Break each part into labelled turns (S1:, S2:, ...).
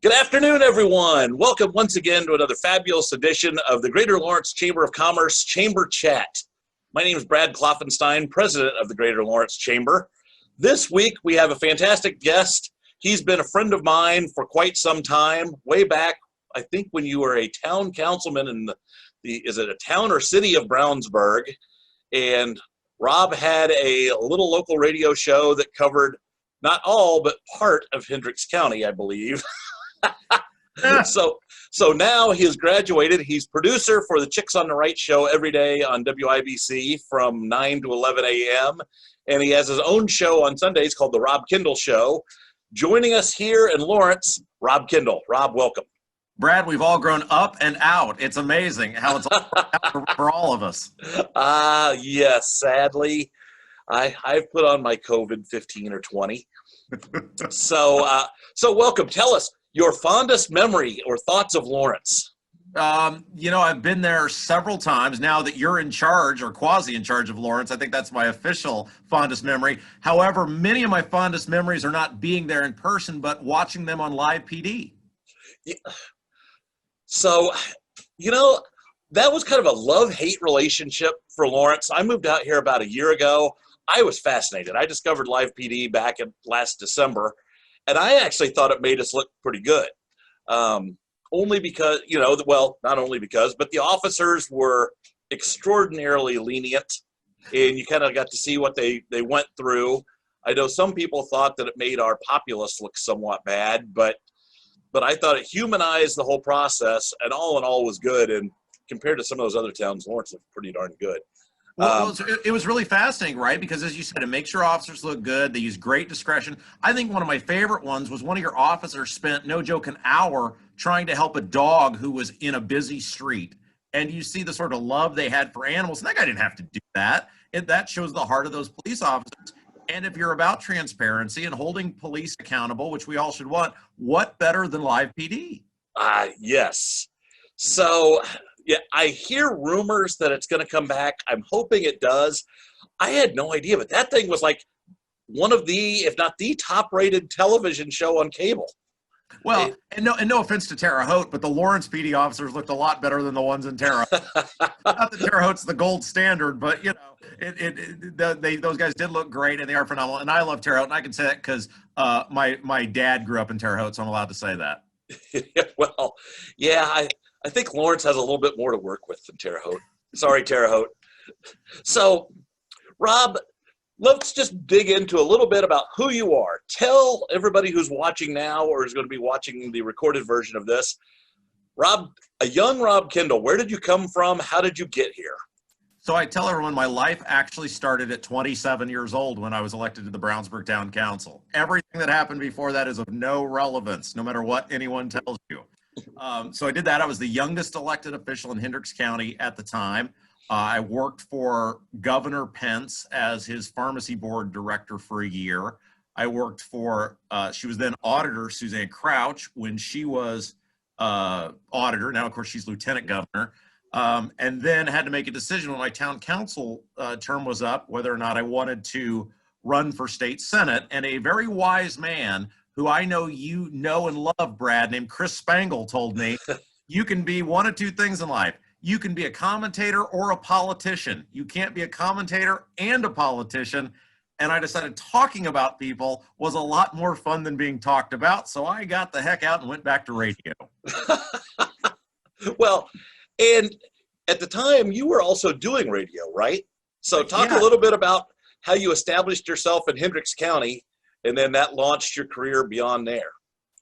S1: Good afternoon, everyone. Welcome once again to another fabulous edition of the Greater Lawrence Chamber of Commerce Chamber Chat. My name is Brad Kloffenstein, president of the Greater Lawrence Chamber. This week, we have a fantastic guest. He's been a friend of mine for quite some time, way back, I think, when you were a town councilman in is it a town or city of Brownsburg? And Rob had a little local radio show that covered not all, but part of Hendricks County, I believe. So now he has graduated. He's producer for the Chicks on the Right show every day on WIBC from 9 to 11 a.m. And he has his own show on Sundays called The Rob Kendall Show. Joining us here in Lawrence, Rob Kendall. Rob, welcome.
S2: Brad, we've all grown up and out. It's amazing how it's all out for all of us.
S1: Yes, sadly. I've put on my COVID 15 or 20. So welcome. Tell us your fondest memory or thoughts of Lawrence.
S2: I've been there several times. Now that you're in charge or quasi in charge of Lawrence, I think that's my official fondest memory. However, many of my fondest memories are not being there in person, but watching them on live PD.
S1: Yeah. So, that was kind of a love-hate relationship for Lawrence. I moved out here about a year ago. I was fascinated. I discovered live PD back in last December, and I actually thought it made us look pretty good. Only because, not only because, but the officers were extraordinarily lenient, and you kind of got to see what they went through. I know some people thought that it made our populace look somewhat bad, but I thought it humanized the whole process, and all in all was good. And compared to some of those other towns, Lawrence looked pretty darn good.
S2: Well, it was really fascinating, right? Because as you said, it makes your officers look good. They use great discretion. I think one of my favorite ones was one of your officers spent, no joke, an hour trying to help a dog who was in a busy street. And you see the sort of love they had for animals. And that guy didn't have to do that. That shows the heart of those police officers. And if you're about transparency and holding police accountable, which we all should want, what better than live PD?
S1: Yes. So, yeah, I hear rumors that it's going to come back. I'm hoping it does. I had no idea, but that thing was like one of the, if not the top-rated television show on cable.
S2: Well, and no offense to Terre Haute, but the Lawrence PD officers looked a lot better than the ones in Terre Haute. Not that Terre Haute's the gold standard, but those guys did look great, and they are phenomenal. And I love Terre Haute, and I can say that because my dad grew up in Terre Haute, so I'm allowed to say that.
S1: Well, yeah, I think Lawrence has a little bit more to work with than Terre Haute. Sorry, Terre Haute. So, Rob, let's just dig into a little bit about who you are. Tell everybody who's watching now or is going to be watching the recorded version of this, Rob, a young Rob Kendall, where did you come from? How did you get here?
S2: So I tell everyone my life actually started at 27 years old when I was elected to the Brownsburg Town Council. Everything that happened before that is of no relevance, no matter what anyone tells you. So I did that. I was the youngest elected official in Hendricks County at the time. I worked for Governor Pence as his pharmacy board director for a year. I worked for, she was then auditor, Suzanne Crouch, when she was auditor. Now, of course, she's lieutenant governor. And then had to make a decision when my town council term was up, whether or not I wanted to run for state senate. And a very wise man who I know you know and love, Brad, named Chris Spangle, told me, you can be one of two things in life. You can be a commentator or a politician. You can't be a commentator and a politician. And I decided talking about people was a lot more fun than being talked about. So I got the heck out and went back to radio.
S1: Well, and at the time you were also doing radio, right? So talk a little bit about how you established yourself in Hendricks County, and then that launched your career beyond there.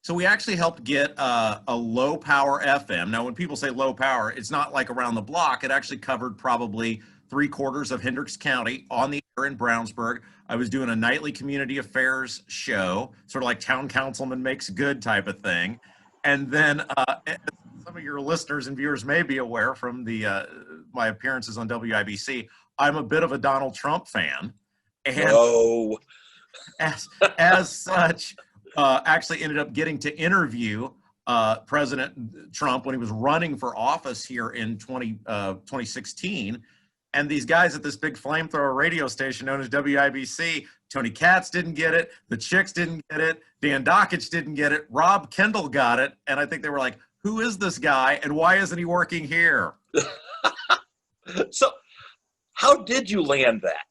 S2: So we actually helped get a low power FM. Now, when people say low power, it's not like around the block. It actually covered probably 3/4 of Hendricks County on the air in Brownsburg. I was doing a nightly community affairs show, sort of like Town Councilman Makes Good type of thing. And then some of your listeners and viewers may be aware from my appearances on WIBC, I'm a bit of a Donald Trump fan. And as such, actually ended up getting to interview President Trump when he was running for office here in 2016. And these guys at this big flamethrower radio station known as WIBC, Tony Katz didn't get it. The Chicks didn't get it. Dan Dockich didn't get it. Rob Kendall got it. And I think they were like, who is this guy and why isn't he working here?
S1: So how did you land that?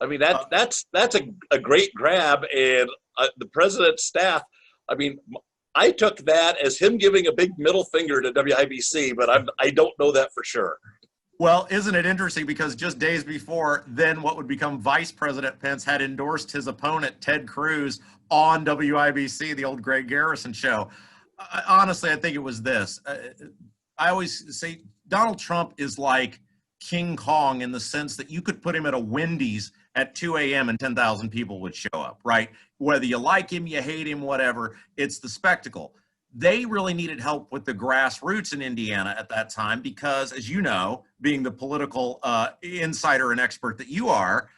S1: I mean, that's a great grab. And the president's staff, I mean, I took that as him giving a big middle finger to WIBC, but I don't know that for sure.
S2: Well, isn't it interesting, because just days before, then what would become Vice President Pence had endorsed his opponent, Ted Cruz, on WIBC, the old Greg Garrison show. Honestly, I think it was this. I always say Donald Trump is like King Kong in the sense that you could put him at a Wendy's at 2 a.m. and 10,000 people would show up, right? Whether you like him, you hate him, whatever, it's the spectacle. They really needed help with the grassroots in Indiana at that time because, as you know, being the political insider and expert that you are,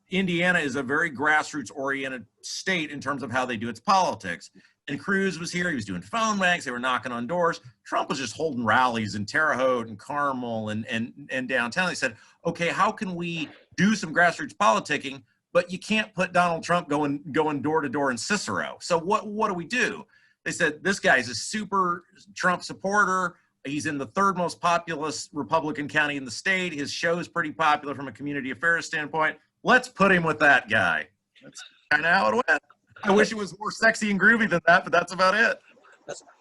S2: Indiana is a very grassroots-oriented state in terms of how they do its politics. And Cruz was here. He was doing phone banks. They were knocking on doors. Trump was just holding rallies in Terre Haute and Carmel and downtown. They said, okay, how can we do some grassroots politicking, but you can't put Donald Trump going door to door in Cicero. So what do we do? They said, this guy's a super Trump supporter. He's in the third most populous Republican county in the state. His show is pretty popular from a community affairs standpoint. Let's put him with that guy. That's kind of how it went. I wish it was more sexy and groovy than that, but that's about it.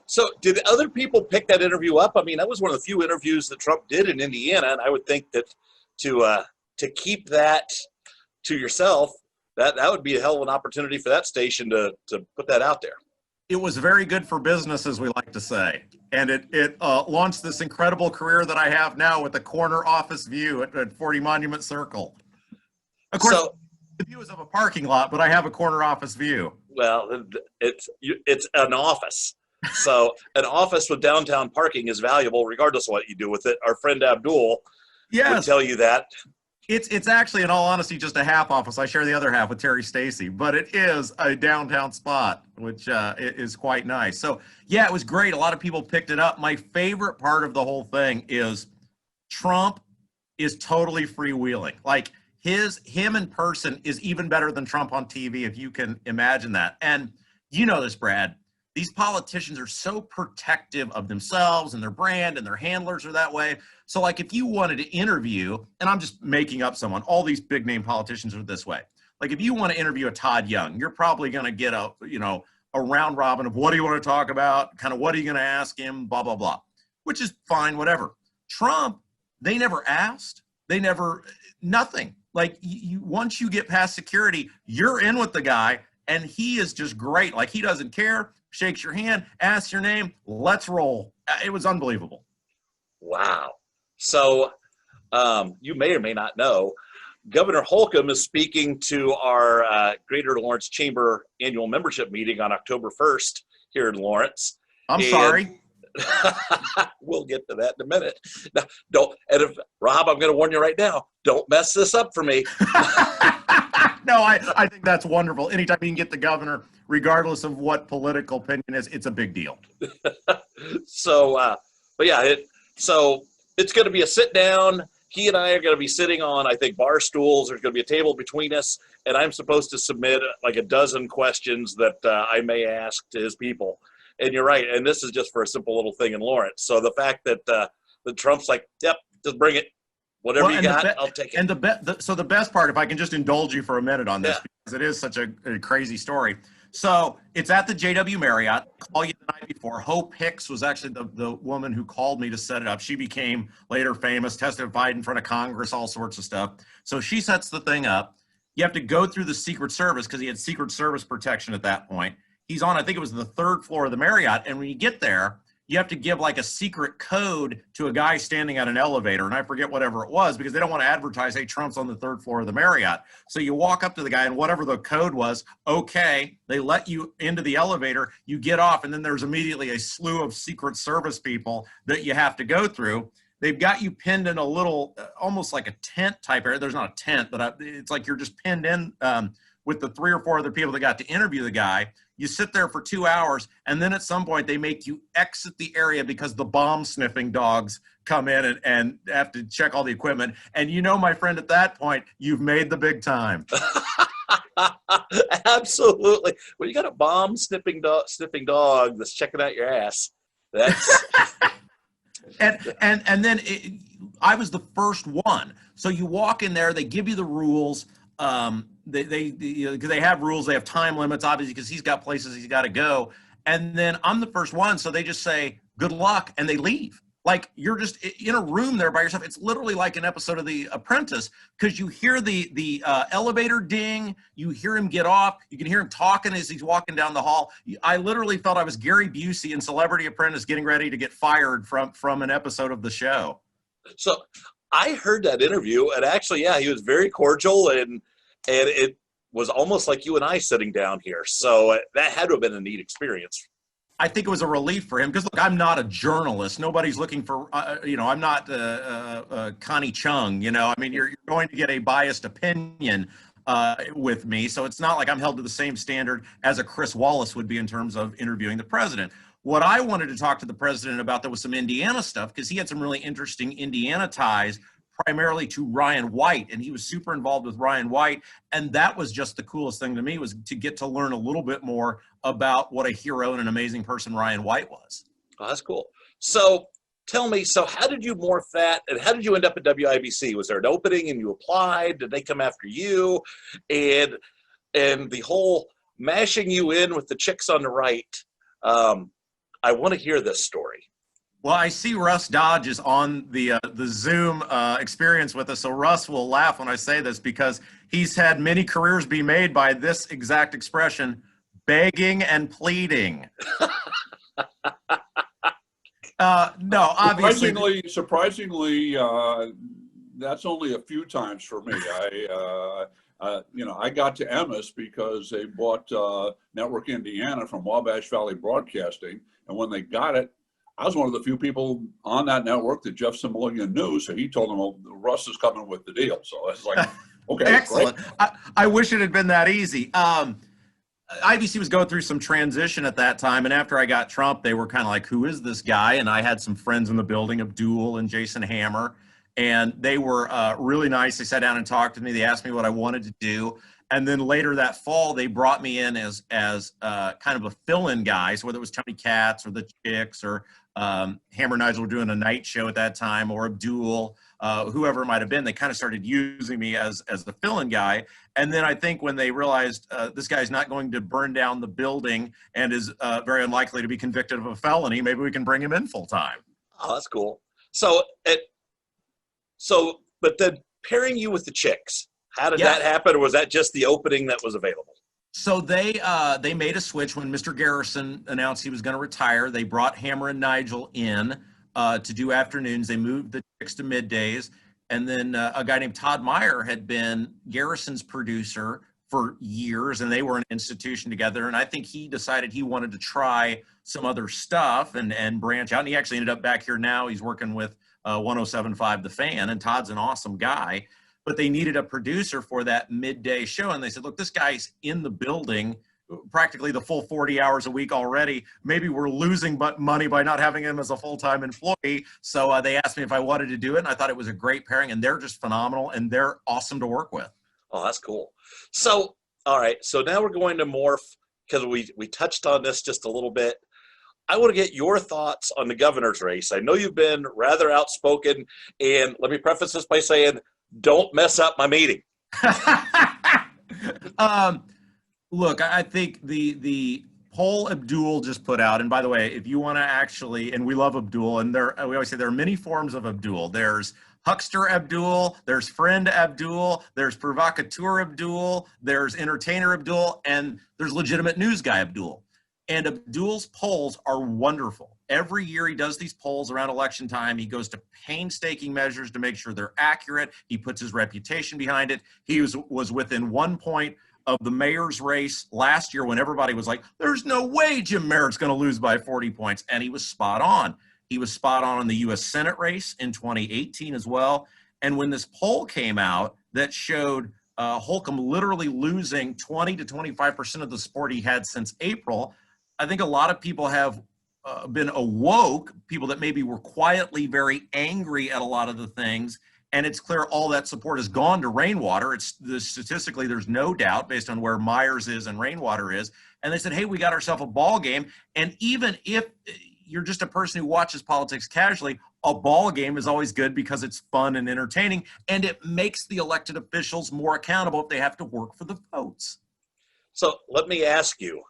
S1: So did other people pick that interview up? I mean, that was one of the few interviews that Trump did in Indiana, and I would think that to keep that to yourself, that would be a hell of an opportunity for that station to put that out there.
S2: It was very good for business, as we like to say. And it launched this incredible career that I have now with a corner office view at 40 Monument Circle. Of course, the view is of a parking lot, but I have a corner office view.
S1: Well, it's an office. So an office with downtown parking is valuable regardless of what you do with it. Our friend Abdul would tell you that.
S2: It's actually, in all honesty, just a half office. I share the other half with Terry Stacy, but it is a downtown spot, which is quite nice. So, yeah, it was great. A lot of people picked it up. My favorite part of the whole thing is Trump is totally freewheeling. Like, him in person is even better than Trump on TV, if you can imagine that. And you know this, Brad. These politicians are so protective of themselves and their brand, and their handlers are that way. So like if you wanted to interview, and I'm just making up someone, all these big name politicians are this way. Like if you want to interview a Todd Young, you're probably going to get a round robin of what do you want to talk about? Kind of what are you going to ask him? Blah, blah, blah, which is fine, whatever. Trump, they never asked. They never, nothing. Like once you get past security, you're in with the guy and he is just great. Like he doesn't care. Shakes your hand, asks your name, let's roll. It was unbelievable.
S1: Wow. So you may or may not know, Governor Holcomb is speaking to our Greater Lawrence Chamber annual membership meeting on October 1st here in Lawrence.
S2: I'm sorry.
S1: We'll get to that in a minute. Now, Rob, I'm going to warn you right now, don't mess this up for me.
S2: No, I think that's wonderful. Anytime you can get the governor, regardless of what political opinion is, it's a big deal.
S1: So, but yeah, so it's going to be a sit down. He and I are going to be sitting on, I think, bar stools. There's going to be a table between us, and I'm supposed to submit like a dozen questions that I may ask to his people. And you're right, and this is just for a simple little thing in Lawrence. So the fact that Trump's like, yep, just bring it. Whatever you got, I'll take it.
S2: And so the best part, if I can just indulge you for a minute on this, because it is such a crazy story. So it's at the JW Marriott. Call you the night before. Hope Hicks was actually the woman who called me to set it up. She became later famous, testified in front of Congress, all sorts of stuff. So she sets the thing up. You have to go through the Secret Service because he had Secret Service protection at that point. He's on, I think it was the third floor of the Marriott. And when you get there, you have to give like a secret code to a guy standing at an elevator. And I forget whatever it was because they don't want to advertise, hey, Trump's on the third floor of the Marriott. So you walk up to the guy and whatever the code was, okay, they let you into the elevator, you get off, and then there's immediately a slew of Secret Service people that you have to go through. They've got you pinned in a little, almost like a tent type area. There's not a tent, but it's like you're just pinned in with the 3 or 4 other people that got to interview the guy. You sit there for 2 hours, and then at some point they make you exit the area because the bomb sniffing dogs come in and have to check all the equipment. And you know, my friend, at that point, you've made the big time.
S1: Absolutely. Well, you got a bomb sniffing dog that's checking out your ass. That's
S2: and then I was the first one. So you walk in there, they give you the rules. Because they have rules, they have time limits, obviously, because he's got places he's got to go. And then I'm the first one, so they just say good luck and they leave. Like, you're just in a room there by yourself. It's literally like an episode of The Apprentice, because you hear the elevator ding, you hear him get off, you can hear him talking as he's walking down the hall. I literally felt I was Gary Busey in Celebrity Apprentice getting ready to get fired from an episode of the show.
S1: So I heard that interview, and actually, yeah, he was very cordial, and it was almost like you and I sitting down here. So that had to have been a neat experience.
S2: I think it was a relief for him because, look, I'm not a journalist. Nobody's looking for, I'm not Connie Chung. I mean, you're going to get a biased opinion with me. So it's not like I'm held to the same standard as a Chris Wallace would be in terms of interviewing the president. What I wanted to talk to the president about, there was some Indiana stuff, because he had some really interesting Indiana ties, primarily to Ryan White, and he was super involved with Ryan White. And that was just the coolest thing to me, was to get to learn a little bit more about what a hero and an amazing person Ryan White was.
S1: Oh, that's cool. So tell me, so how did you morph that, and how did you end up at WIBC? Was there an opening and you applied? Did they come after you? And the whole mashing you in with the chicks on the right, I want to hear this story.
S2: Well, I see Russ Dodge is on the Zoom experience with us, so Russ will laugh when I say this, because he's had many careers be made by this exact expression: begging and pleading. No, obviously.
S3: Surprisingly, that's only a few times for me. I got to Emmis because they bought Network Indiana from Wabash Valley Broadcasting, and when they got it, I was one of the few people on that network that Jeff Samoilian knew, so he told them, well, Russ is coming with the deal. So I was like, okay,
S2: excellent. I wish it had been that easy. IBC was going through some transition at that time, and after I got Trump, they were kind of like, who is this guy? And I had some friends in the building, Abdul and Jason Hammer, and they were really nice. They sat down and talked to me. They asked me what I wanted to do. And then later that fall, they brought me in as kind of a fill-in guy. So whether it was Tony Katz or the Chicks or Hammer and Nigel were doing a night show at that time, or Abdul, whoever it might have been, they kind of started using me as the fill-in guy. And then I think when they realized this guy's not going to burn down the building and is very unlikely to be convicted of a felony, maybe we can bring him in full-time.
S1: Oh, that's cool. But then pairing you with the Chicks, how did that happen? Or was that just the opening that was available?
S2: So they made a switch when Mr. Garrison announced he was going to retire. They brought Hammer and Nigel in to do afternoons. They moved the Chicks to middays. And then a guy named Todd Meyer had been Garrison's producer for years, and they were an institution together. And I think he decided he wanted to try some other stuff and branch out. And he actually ended up back here now. He's working with 107.5 The Fan, and Todd's an awesome guy. But they needed a producer for that midday show. And they said, look, this guy's in the building practically the full 40 hours a week already. Maybe we're losing money by not having him as a full-time employee. So they asked me if I wanted to do it, and I thought it was a great pairing, and they're just phenomenal, and they're awesome to work with.
S1: Oh, that's cool. So, all right. So now we're going to morph, because we touched on this just a little bit. I want to get your thoughts on the governor's race. I know you've been rather outspoken, and let me preface this by saying, don't mess up my meeting.
S2: Look, I think the poll Abdul just put out, and by the way, if you want to actually, and we love Abdul, and we always say there are many forms of Abdul. There's huckster Abdul, there's friend Abdul, there's provocateur Abdul, there's entertainer Abdul, and there's legitimate news guy Abdul. And Abdul's polls are wonderful. Every year he does these polls around election time. He goes to painstaking measures to make sure they're accurate. He puts his reputation behind it. He was within 1 point of the mayor's race last year when everybody was like, there's no way Jim Merritt's going to lose by 40 points. And he was spot on. He was spot on in the U.S. Senate race in 2018 as well. And when this poll came out that showed Holcomb literally losing 20 to 25% of the support he had since April. I think a lot of people have been awoke, people that maybe were quietly very angry at a lot of the things, and it's clear all that support has gone to Rainwater. Statistically, there's no doubt based on where Myers is and Rainwater is. And they said, hey, we got ourselves a ball game. And even if you're just a person who watches politics casually, a ball game is always good because it's fun and entertaining, and it makes the elected officials more accountable if they have to work for the votes.
S1: So let me ask you,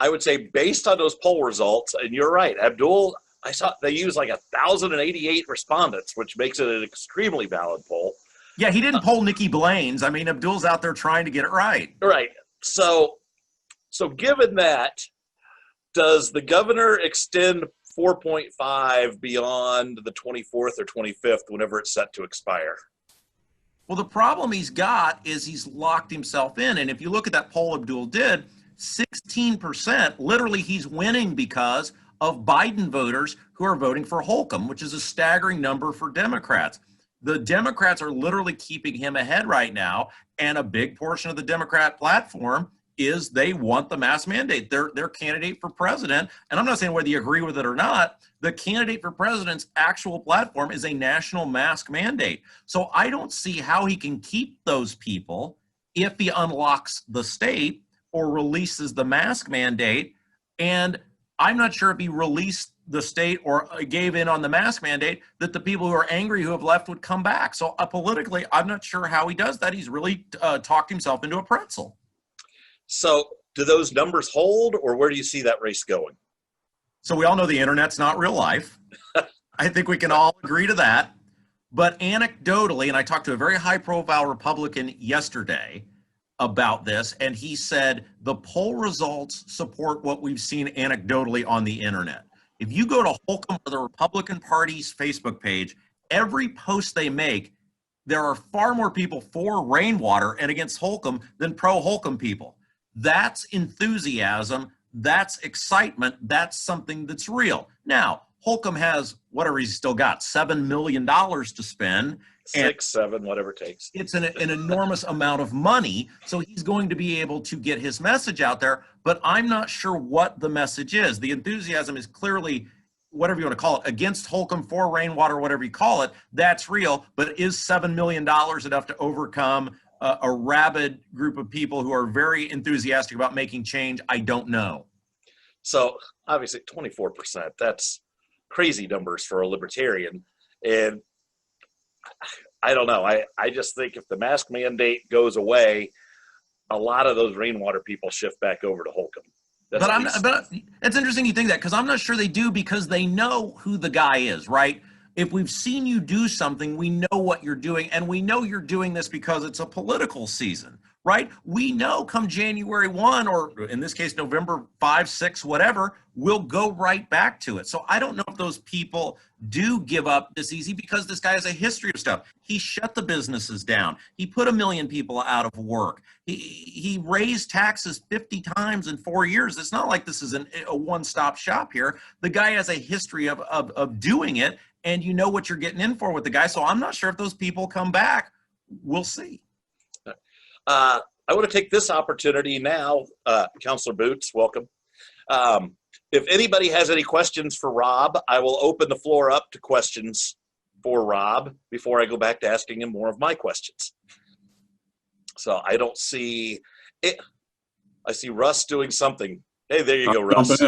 S1: I would say based on those poll results, and you're right, Abdul, I saw they used like 1,088 respondents, which makes it an extremely valid poll.
S2: Yeah, he didn't poll Nikki Blaine's. I mean, Abdul's out there trying to get it right.
S1: Right. So given that, does the governor extend 4.5 beyond the 24th or 25th, whenever it's set to expire?
S2: Well, the problem he's got is he's locked himself in. And if you look at that poll Abdul did, 16%, literally he's winning because of Biden voters who are voting for Holcomb, which is a staggering number for Democrats. The Democrats are literally keeping him ahead right now, and a big portion of the Democrat platform is they want the mask mandate. Their candidate for president, and I'm not saying whether you agree with it or not, the candidate for president's actual platform is a national mask mandate. So I don't see how he can keep those people if he unlocks the state or releases the mask mandate. And I'm not sure if he released the state or gave in on the mask mandate that the people who are angry who have left would come back. So politically, I'm not sure how he does that. He's really talked himself into a pretzel.
S1: So do those numbers hold, or where do you see that race going?
S2: So we all know the internet's not real life. I think we can all agree to that. But anecdotally, and I talked to a very high-profile Republican yesterday about this, and he said the poll results support what we've seen anecdotally on the internet. If you go to Holcomb or the Republican Party's Facebook page, every post they make, there are far more people for Rainwater and against Holcomb than pro-Holcomb people. That's enthusiasm. That's excitement. That's something that's real. Now, Holcomb has whatever he's still got, $7 million to spend.
S1: 6, 7, whatever it takes.
S2: It's an enormous amount of money. So he's going to be able to get his message out there, but I'm not sure what the message is. The enthusiasm is clearly, whatever you want to call it, against Holcomb, for Rainwater, whatever you call it, that's real. But is $7 million enough to overcome a rabid group of people who are very enthusiastic about making change? I don't know.
S1: So obviously 24%, that's crazy numbers for a libertarian. And I don't know. I just think if the mask mandate goes away, a lot of those Rainwater people shift back over to Holcomb.
S2: But it's interesting you think that, because I'm not sure they do, because they know who the guy is, right? If we've seen you do something, we know what you're doing, and we know you're doing this because it's a political season, right? We know come January 1, or in this case, November 5, 6, whatever, we'll go right back to it. So I don't know if those people do give up this easy, because this guy has a history of stuff. He shut the businesses down. He put 1 million people out of work. He raised taxes 50 times in 4 years. It's not like this is a one-stop shop here. The guy has a history of doing it, and you know what you're getting in for with the guy. So I'm not sure if those people come back. We'll see.
S1: I want to take this opportunity now, Councilor Boots, welcome. If anybody has any questions for Rob, I will open the floor up to questions for Rob before I go back to asking him more of my questions. So I don't see it. I see Russ doing something. Hey, there you go, Russ.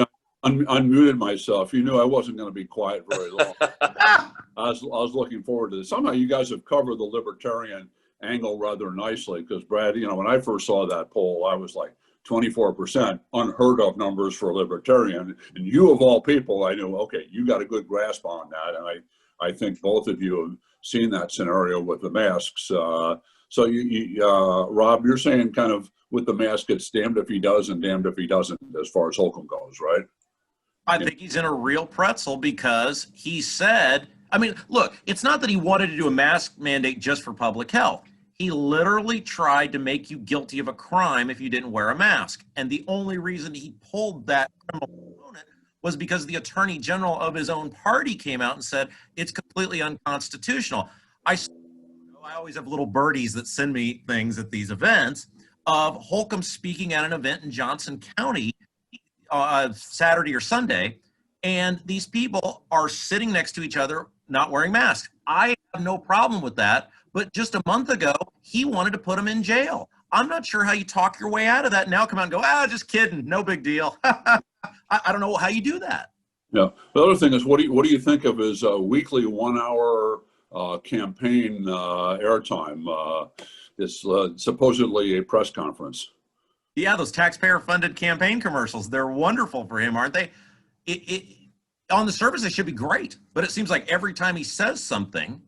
S3: Unmuted myself. You knew I wasn't going to be quiet very long. I was looking forward to this. Somehow you guys have covered the libertarian angle rather nicely, because Brad, you know, when I first saw that poll, I was like 24%, unheard of numbers for a libertarian. And you of all people, I knew, okay, you got a good grasp on that. And I think both of you have seen that scenario with the masks. So Rob, you're saying kind of with the mask, it's damned if he does and damned if he doesn't as far as Holcomb goes, right?
S2: I think he's in a real pretzel, because he said, I mean, look, it's not that he wanted to do a mask mandate just for public health. He literally tried to make you guilty of a crime if you didn't wear a mask. And the only reason he pulled that criminal component was because the attorney general of his own party came out and said it's completely unconstitutional. I I always have little birdies that send me things at these events of Holcomb speaking at an event in Johnson County Saturday or Sunday, and these people are sitting next to each other not wearing masks. I have no problem with that, but just a month ago, he wanted to put them in jail. I'm not sure how you talk your way out of that. Now come out and go, just kidding, no big deal. I don't know how you do that.
S3: Yeah. The other thing is, what do you think of his weekly 1 hour campaign airtime? This supposedly a press conference.
S2: Yeah, those taxpayer-funded campaign commercials, they're wonderful for him, aren't they? On the surface, they should be great, but it seems like every time he says something,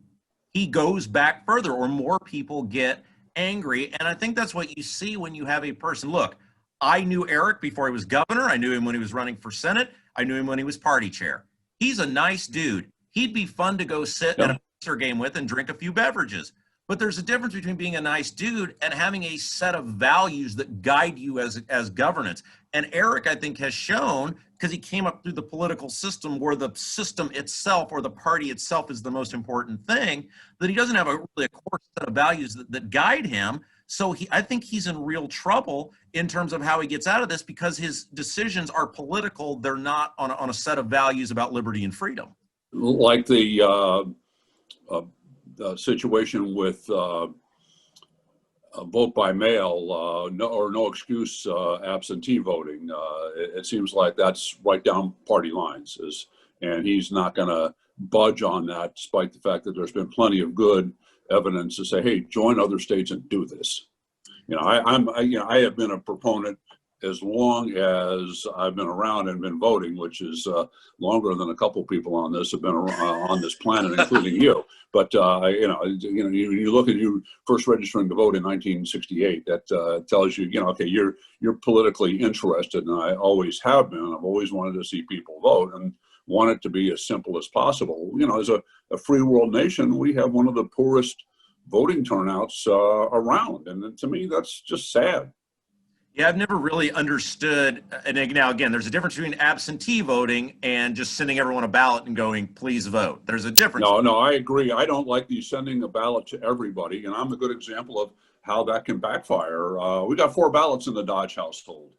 S2: he goes back further or more people get angry. And I think that's what you see when you have a person. Look, I knew Eric before he was governor. I knew him when he was running for Senate. I knew him when he was party chair. He's a nice dude. He'd be fun to go sit at a Pacer game with and drink a few beverages. But there's a difference between being a nice dude and having a set of values that guide you as governance. And Eric, I think, has shown, because he came up through the political system where the system itself or the party itself is the most important thing, that he doesn't have really a core set of values that guide him. So I think he's in real trouble in terms of how he gets out of this, because his decisions are political. They're not on a set of values about liberty and freedom.
S3: Like the situation with vote by mail, no excuse absentee voting. It seems like that's right down party lines, and he's not going to budge on that, despite the fact that there's been plenty of good evidence to say, hey, join other states and do this. I have been a proponent as long as I've been around and been voting, which is longer than a couple people on this have been on this planet, including you. But you look at you first registering to vote in 1968. That tells you, okay, you're politically interested, and I always have been. I've always wanted to see people vote and want it to be as simple as possible. As a free world nation, we have one of the poorest voting turnouts around, and to me, that's just sad.
S2: Yeah, I've never really understood. And now, again, there's a difference between absentee voting and just sending everyone a ballot and going, please vote. There's a difference.
S3: No, I agree. I don't like the sending a ballot to everybody. And I'm a good example of how that can backfire. We got 4 ballots in the Dodge household.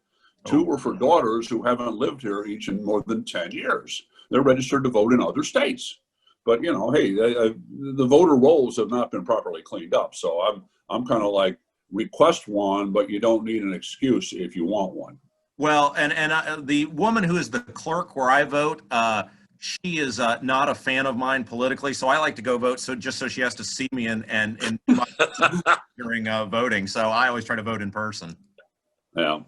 S3: 2 were for daughters who haven't lived here each in more than 10 years. They're registered to vote in other states. But, hey, the voter rolls have not been properly cleaned up. So I'm kind of like, request one, but you don't need an excuse if you want one.
S2: Well, and the woman who is the clerk where I vote, she is not a fan of mine politically, so I like to go vote so she has to see me and during voting. So I always try to vote in person.
S3: Yeah,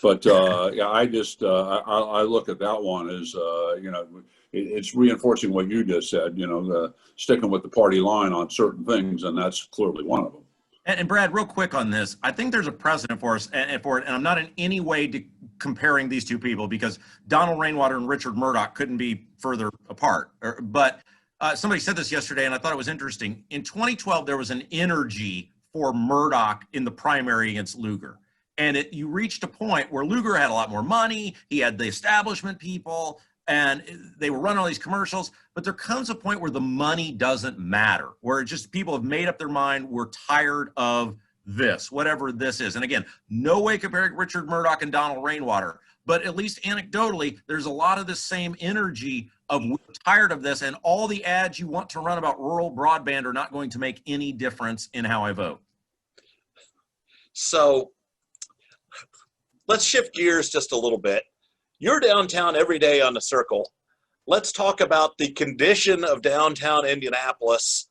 S3: but I just I look at that one as it's reinforcing what you just said. Sticking with the party line on certain things, and that's clearly one of them.
S2: And Brad, real quick on this, I think there's a precedent for us and I'm not in any way comparing these two people, because Donald Rainwater and Richard Murdoch couldn't be further apart. But somebody said this yesterday, and I thought it was interesting. In 2012, there was an energy for Murdoch in the primary against Lugar. And you reached a point where Lugar had a lot more money. He had the establishment people, and they were running all these commercials. But there comes a point where the money doesn't matter, where it's just people have made up their mind. We're tired of this, whatever this is. And again, no way comparing Richard Murdoch and Donald Rainwater, but at least anecdotally, there's a lot of the same energy of we're tired of this, and all the ads you want to run about rural broadband are not going to make any difference in how I vote.
S1: So let's shift gears just a little bit. You're downtown every day on the Circle. Let's talk about the condition of downtown Indianapolis.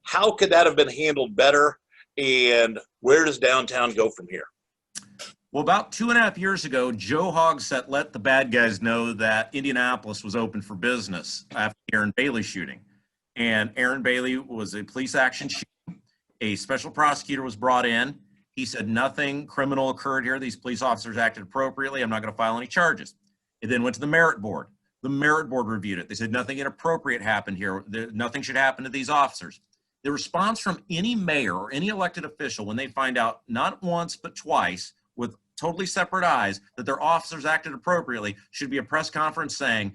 S1: How could that have been handled better, and where does downtown go from here?
S2: Well, about 2.5 years ago, Joe Hogsett let the bad guys know that Indianapolis was open for business after the Aaron Bailey shooting. And Aaron Bailey was a police action shooting. A special prosecutor was brought in. He said nothing criminal occurred here. These police officers acted appropriately. I'm not going to file any charges. It then went to the Merit Board. The Merit Board reviewed it. They said nothing inappropriate happened here. Nothing should happen to these officers. The response from any mayor or any elected official when they find out, not once but twice, with totally separate eyes, that their officers acted appropriately, should be a press conference saying,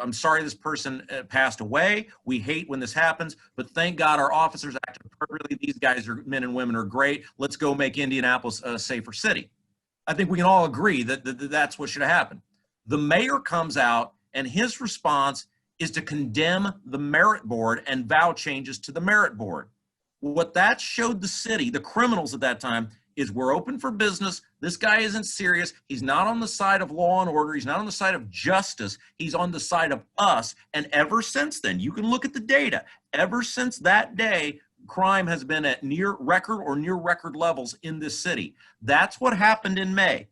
S2: I'm sorry this person passed away. We hate when this happens, but thank God our officers acted appropriately. These guys are men and women are great. Let's go make Indianapolis a safer city. I think we can all agree that that's what should have happened. The mayor comes out and his response is to condemn the merit board and vow changes to the merit board. What that showed the city, the criminals at that time, is we're open for business. This guy isn't serious. He's not on the side of law and order. He's not on the side of justice. He's on the side of us. And ever since then, you can look at the data. Ever since that day, crime has been at near record levels in this city. That's what happened in May.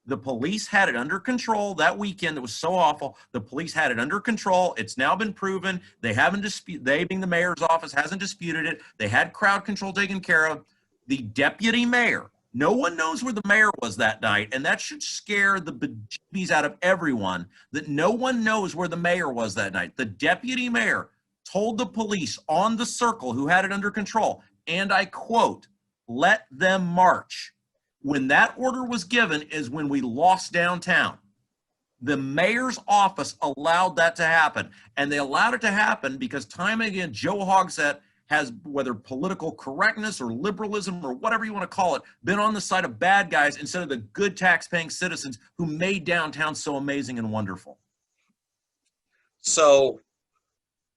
S2: The police had it under control that weekend. It was so awful. The police had it under control. It's now been proven. They haven't disputed, they being the mayor's office, hasn't disputed it. They had crowd control taken care of. The deputy mayor, no one knows where the mayor was that night, and that should scare the bejeebies out of everyone that no one knows where the mayor was that night. The deputy mayor told the police on the circle who had it under control, and I quote, "Let them march." When that order was given is when we lost downtown. The mayor's office allowed that to happen, and they allowed it to happen because time and again, Joe Hogsett has, whether political correctness or liberalism or whatever you want to call it, been on the side of bad guys instead of the good tax-paying citizens who made downtown so amazing and wonderful.
S1: So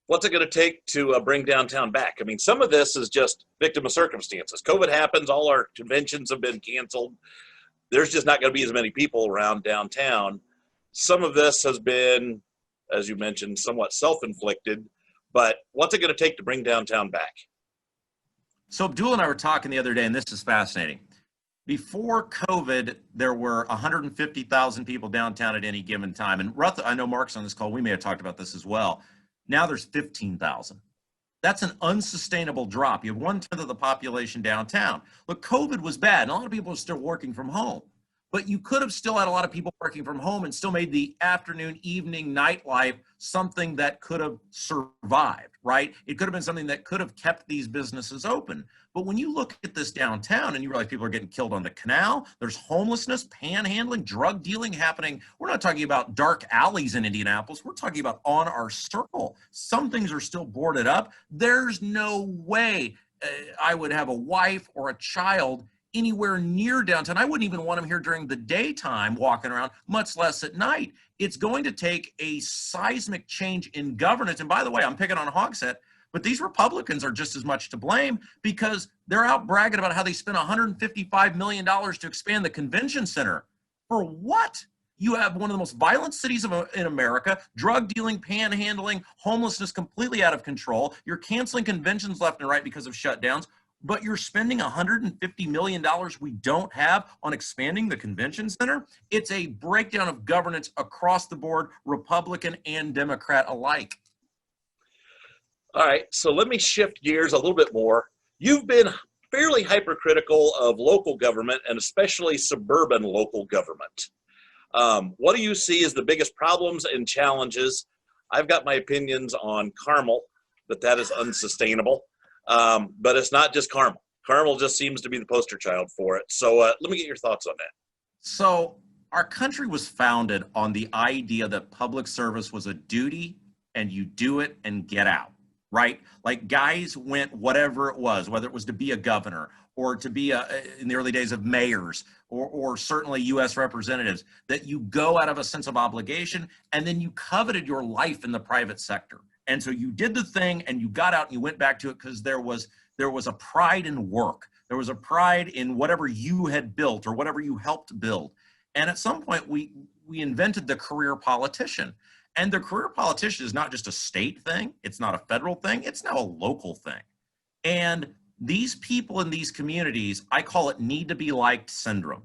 S1: what's it going to take to bring downtown back? I mean, some of this is just victim of circumstances. COVID happens. All our conventions have been canceled. There's just not going to be as many people around downtown. Some of this has been, as you mentioned, somewhat self-inflicted. But what's it going to take to bring downtown back?
S2: So Abdul and I were talking the other day, and this is fascinating. Before COVID, there were 150,000 people downtown at any given time. And I know Mark's on this call. We may have talked about this as well. Now there's 15,000. That's an unsustainable drop. You have 1/10 of the population downtown. Look, COVID was bad, and a lot of people are still working from home. But you could have still had a lot of people working from home and still made the afternoon, evening, nightlife something that could have survived, right? It could have been something that could have kept these businesses open. But when you look at this downtown and you realize people are getting killed on the canal, there's homelessness, panhandling, drug dealing happening. We're not talking about dark alleys in Indianapolis. We're talking about on our circle. Some things are still boarded up. There's no way I would have a wife or a child anywhere near downtown. I wouldn't even want them here during the daytime walking around, much less at night. It's going to take a seismic change in governance. And by the way, I'm picking on Hogsett, but these Republicans are just as much to blame because they're out bragging about how they spent $155 million to expand the convention center. For what? You have one of the most violent cities in America, drug dealing, panhandling, homelessness completely out of control. You're canceling conventions left and right because of shutdowns. But you're spending $150 million we don't have on expanding the convention center? It's a breakdown of governance across the board, Republican and Democrat alike.
S1: All right, so let me shift gears a little bit more. You've been fairly hypercritical of local government and especially suburban local government. What do you see as the biggest problems and challenges? I've got my opinions on Carmel, that is unsustainable. But it's not just Carmel. Carmel just seems to be the poster child for it. So let me get your thoughts on that.
S2: So our country was founded on the idea that public service was a duty and you do it and get out, right? Like guys went whatever it was, whether it was to be a governor or to be in the early days of mayors or certainly U.S. representatives, that you go out of a sense of obligation and then you coveted your life in the private sector. And so you did the thing and you got out and you went back to it because there was a pride in work. There was a pride in whatever you had built or whatever you helped build. And at some point we invented the career politician. And the career politician is not just a state thing. It's not a federal thing. It's now a local thing. And these people in these communities, I call it need to be liked syndrome.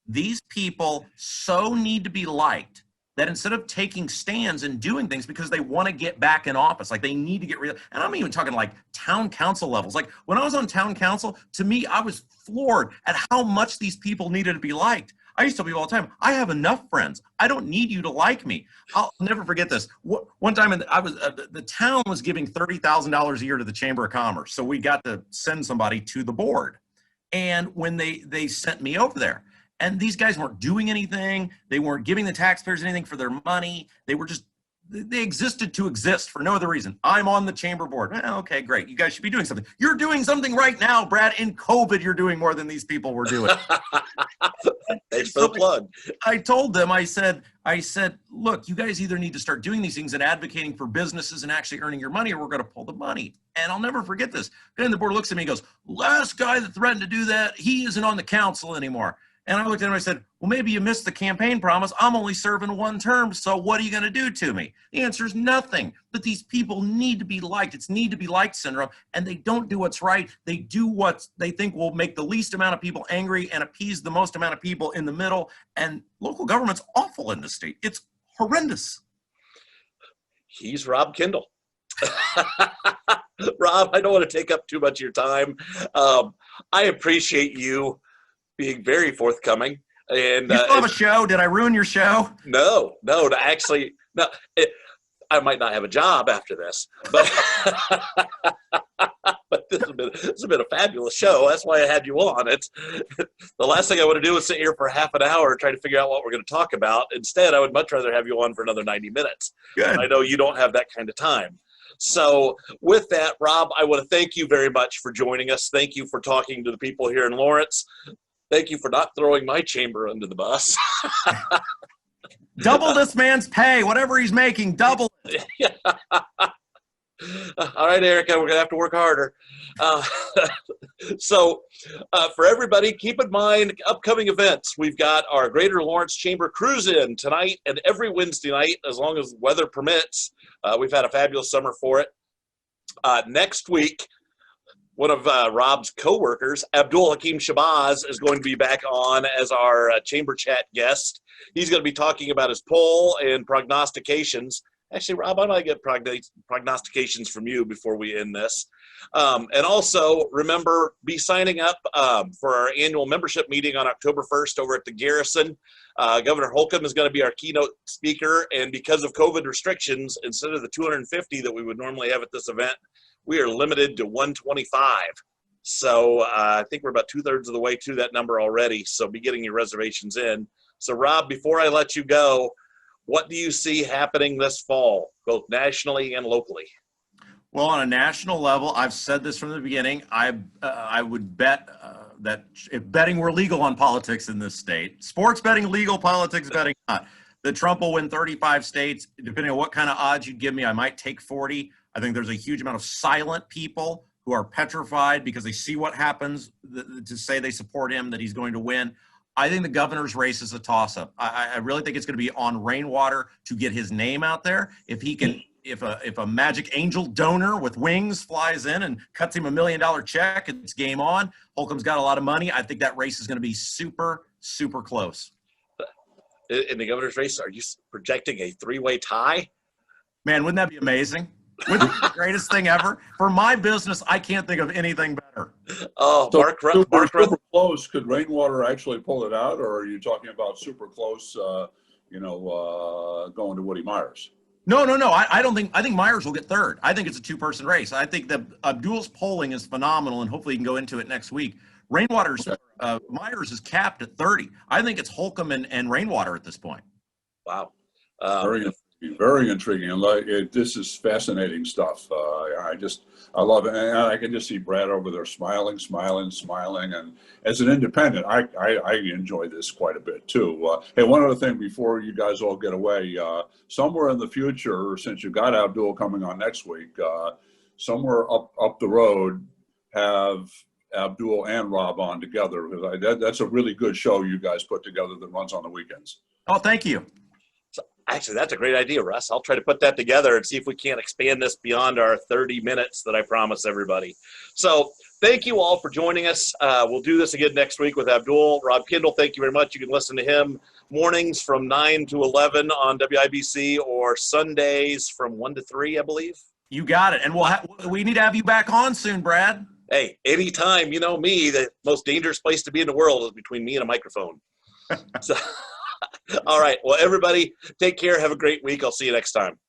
S2: These people so need to be liked that instead of taking stands and doing things because they want to get back in office, like they need to get rid of, and I'm even talking like town council levels. Like when I was on town council, to me, I was floored at how much these people needed to be liked. I used to tell people all the time, I have enough friends. I don't need you to like me. I'll never forget this. One time the town was giving $30,000 a year to the Chamber of Commerce. So we got to send somebody to the board. And when they sent me over there, And these guys weren't doing anything. They weren't giving the taxpayers anything for their money. They existed to exist for no other reason. I'm on the chamber board. Well, okay, great. You guys should be doing something. You're doing something right now, Brad. In COVID, you're doing more than these people were doing.
S1: Thanks for the plug.
S2: I told them, I said, look, you guys either need to start doing these things and advocating for businesses and actually earning your money, or we're going to pull the money. And I'll never forget this. Then the board looks at me and goes, last guy that threatened to do that, he isn't on the council anymore. And I looked at him and I said, well, maybe you missed the campaign promise. I'm only serving 1 term, so what are you going to do to me? The answer is nothing. But these people need to be liked. It's need to be liked syndrome, and they don't do what's right. They do what they think will make the least amount of people angry and appease the most amount of people in the middle. And local government's awful in this state. It's horrendous.
S1: He's Rob Kendall. Rob, I don't want to take up too much of your time. I appreciate you being very forthcoming. And
S2: you still have a show? Did I ruin your show?
S1: No. Actually, no. I might not have a job after this, but but this has been a fabulous show. That's why I had you on. It's the last thing I want to do is sit here for half an hour trying to figure out what we're going to talk about. Instead, I would much rather have you on for another 90 minutes.
S2: Good.
S1: I know you don't have that kind of time. So with that, Rob, I want to thank you very much for joining us. Thank you for talking to the people here in Lawrence. Thank you for not throwing my chamber under the bus.
S2: Double this man's pay, whatever he's making, double it.
S1: All right, Erica, we're going to have to work harder. So for everybody, keep in mind upcoming events. We've got our Greater Lawrence Chamber Cruise-In tonight and every Wednesday night, as long as weather permits. We've had a fabulous summer for it. Next week, one of Rob's co-workers, Abdul Hakim Shabazz, is going to be back on as our chamber chat guest. He's going to be talking about his poll and prognostications. Actually, Rob, I might get prognostications from you before we end this. And also, remember, be signing up for our annual membership meeting on October 1st over at the Garrison. Governor Holcomb is going to be our keynote speaker, and because of COVID restrictions, instead of the 250 that we would normally have at this event, we are limited to 125. So I think we're about 2/3 of the way to that number already, so be getting your reservations in. So Rob, before I let you go, what do you see happening this fall, both nationally and locally?
S2: Well, on a national level, I've said this from the beginning, I would bet that if betting were legal on politics in this state, sports betting legal, politics betting not, that Trump will win 35 states. Depending on what kind of odds you give me, I might take 40. I think there's a huge amount of silent people who are petrified because they see what happens to say they support him, that he's going to win. I think the governor's race is a toss-up. I really think it's going to be on Rainwater to get his name out there. If he can, if a magic angel donor with wings flies in and cuts him $1 million check, it's game on. Holcomb's got a lot of money. I think that race is going to be super, super close.
S1: In the governor's race, are you projecting a 3-way tie?
S2: Man, wouldn't that be amazing? Wouldn't that be the greatest thing ever? For my business, I can't think of anything better.
S1: Oh,
S3: So
S1: Mark
S3: super close. Could Rainwater actually pull it out, or are you talking about super close? Going to Woody Myers.
S2: No. I don't think. I think Myers will get third. I think it's a 2-person race. I think that Abdul's polling is phenomenal, and hopefully he can go into it next week. Rainwater's Myers is capped at 30. I think it's Holcomb and Rainwater at this point.
S1: Wow.
S3: Very intriguing. And this is fascinating stuff. I love it. And I can just see Brad over there smiling. And as an independent, I enjoy this quite a bit too. Hey, one other thing before you guys all get away, somewhere in the future, since you've got Abdul coming on next week, somewhere up the road, have Abdul and Rob on together, because that's a really good show you guys put together that runs on the weekends.
S2: Oh, thank you.
S1: Actually, that's a great idea, Russ. I'll try to put that together and see if we can't expand this beyond our 30 minutes that I promise everybody. So thank you all for joining us. We'll do this again next week with Abdul. Rob Kendall, thank you very much. You can listen to him mornings from 9 to 11 on WIBC, or Sundays from 1 to 3, I believe.
S2: You got it. And we need to have you back on soon, Brad.
S1: Hey, anytime. You know me, the most dangerous place to be in the world is between me and a microphone. So, all right. Well, everybody, take care. Have a great week. I'll see you next time.